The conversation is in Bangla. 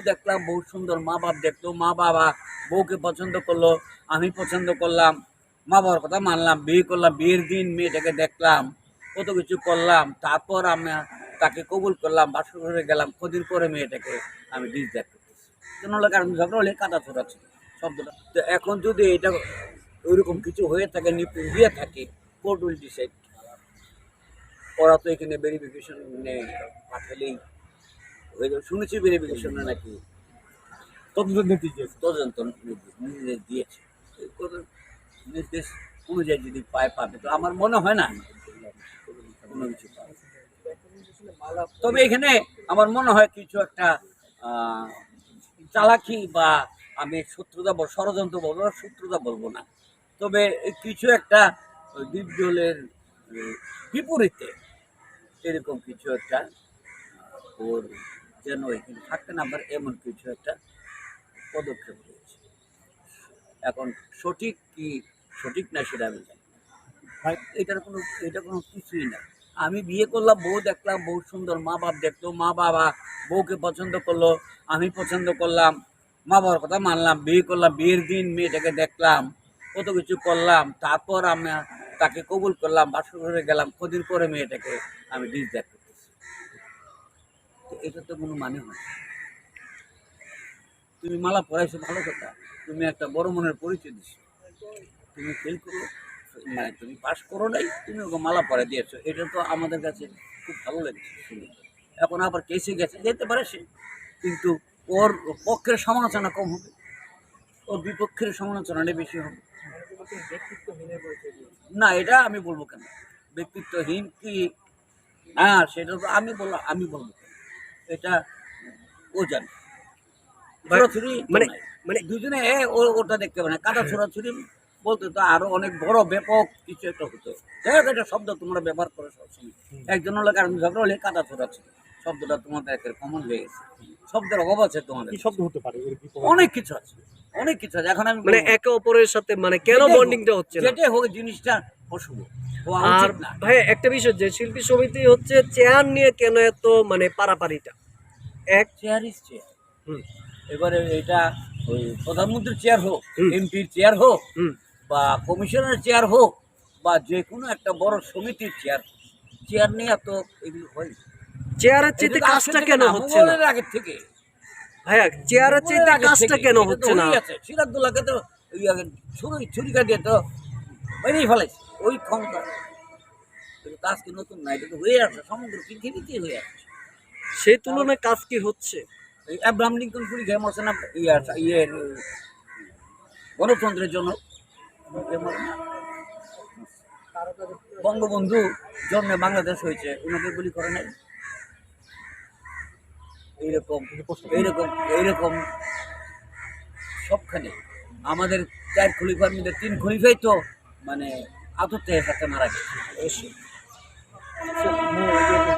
দেখলাম বহু সুন্দর, মা বাপ দেখলো, মা বাবা বউকে পছন্দ করলো, আমি পছন্দ করলাম, মা বাবার কথা মানলাম, বিয়ে করলাম, বিয়ের দিন মেয়েটাকে দেখলাম, কত কিছু করলাম, তারপর আমি তাকে কবুল করলাম, বাসর ঘরে গেলাম, কদিন পরে মেয়েটাকে আমি ডিস দেখ করতেছি। কেন হলো? কারণ ঝগড়া হলে কাদা ছোড়াচ্ছি শব্দটা। তো এখন যদি এটা ওইরকম কিছু হয়ে থাকে, নিপুণ দিয়ে থাকে, কোর্ট উইল ডিসাইড। ওরা তো এখানে ভেরিফিকেশন পাঠালেই হয়ে যাবে। শুনেছি ভেরিফিকেশনে নাকি তদন্ত নির্দেশ দিয়েছে। নির্দেশ অনুযায়ী যদি পাবে, তো আমার মনে হয় না কোনো কিছু পাবে। তবে এখানে আমার মনে হয় কিছু একটা চালাকি, বা আমি শত্রুতা ষড়যন্ত্র বলবো না, শত্রুতা বলবো না, তবে কিছু একটা ডিপজলের বিপরীতে এরকম কিছু একটা ওর যেন এখানে থাকতে না পারে, এমন কিছু একটা পদক্ষেপ নিয়েছে। এখন সঠিক কি সঠিক না সেটা আমি জানি না। এটা কোনো কিছুই না। আমি বিয়ে করলাম, বউ দেখলাম, বহু সুন্দর, মা বাপ দেখলো, মা বাবা বউকে পছন্দ করলো, আমি পছন্দ করলাম, মা বাবার কথা মানলাম, বিয়ে করলাম, বিয়ের দিন মেয়েটাকে দেখলাম, কত কিছু করলাম, তারপর আমি তাকে কবুল করলাম, বাসর ঘরে গেলাম, কদিন পরে মেয়েটাকে আমি ডিস দেখ করতেছি। তো এটা তো কোনো মানে হয় না। তুমি মালা পরাইছো ভালো কথা, তুমি একটা বড় মনের পরিচয় দিছো, তুমি ফেল করো, মানে তুমি পাস করো নাই, তুমি ওকে মালা পরাই দিয়েছো, এটা তো আমাদের কাছে খুব ভালো লেগেছে শুনে। এখন আবার কেসে গেছে, যেতে পারে সে, কিন্তু ওর পক্ষের সমালোচনা কম হবে, ওর বিপক্ষের সমালোচনাটা বেশি হবে। না, এটা আমি বলবো কেন? ব্যক্তিত্বহীন কি না সেটা তো আমি বলবো কেন? এটা ও জানে। ছোড়াছুরি মানে মানে দুজনে ওটা দেখতে পারে না, কাদা ছোড়াছুরি বলতে তো আরো অনেক বড় ব্যাপক কিছু একটা হতো। যাই হোক, একটা শব্দ তোমরা ব্যবহার করো সবসময়, একজন হলে কারণ ঝগড়া হলে কাদা ছোড়াছুরি শব্দটা তোমাদের একটা কমন হয়ে গেছে। শব্দের অভাব আছে তোমাদের। কি শব্দ হতে পারে? অনেক কিছু আছে, অনেক কিছু আছে। এখন আমি মানে একে অপরের সাথে মানে কেন বন্ডিংটা হচ্ছে না? যেটাই হোক জিনিসটা অশুভ হওয়া আর উচিত না। ভাই একটা বিষয়, যে শিল্পী সমিতি হচ্ছে চেয়ার নিয়ে কেন এত মানে পারাপারিটা? এক চেয়ার ইজ চেয়ার। হুম এবারে এটা ওই প্রধানমন্ত্রীর চেয়ার হোক, হুম। এমপির চেয়ার হোক, হুম বা কমিশনারের চেয়ার হোক, বা যে কোনো একটা বড় সমিতির চেয়ার, চেয়ার নিয়ে এত এগুলো হয়। চেয়ারের চাইতে কাজটা কেন হচ্ছে না? আগের থেকে ভাইয়া, চেয়ারের চাইতে কাজটা কেন হচ্ছে না? সিরাজদৌল্লাকে তো ছুরি কাটিয়ে তো বেরিয়ে ফেলেছে ওই ক্ষমতা। কিন্তু কাজ কি নতুন না, এটা তো হয়ে আসছে, সমগ্র পৃথিবীতেই হয়ে আসছে। সেই তুলনায় কাজ কি হচ্ছে? এই আব্রাহাম লিঙ্কন পুরি খেয়ে মরছে না গণতন্ত্রের জন্য। বঙ্গবন্ধু জন্মে বাংলাদেশ হয়েছে, ওনাকে গুলি করে নাই। এইরকম এইরকম এইরকম সবখানে আমাদের 4 খলিফার মধ্যে 3 খলিফাই তো মানে আততায়ীর সাথে মারা গেছে।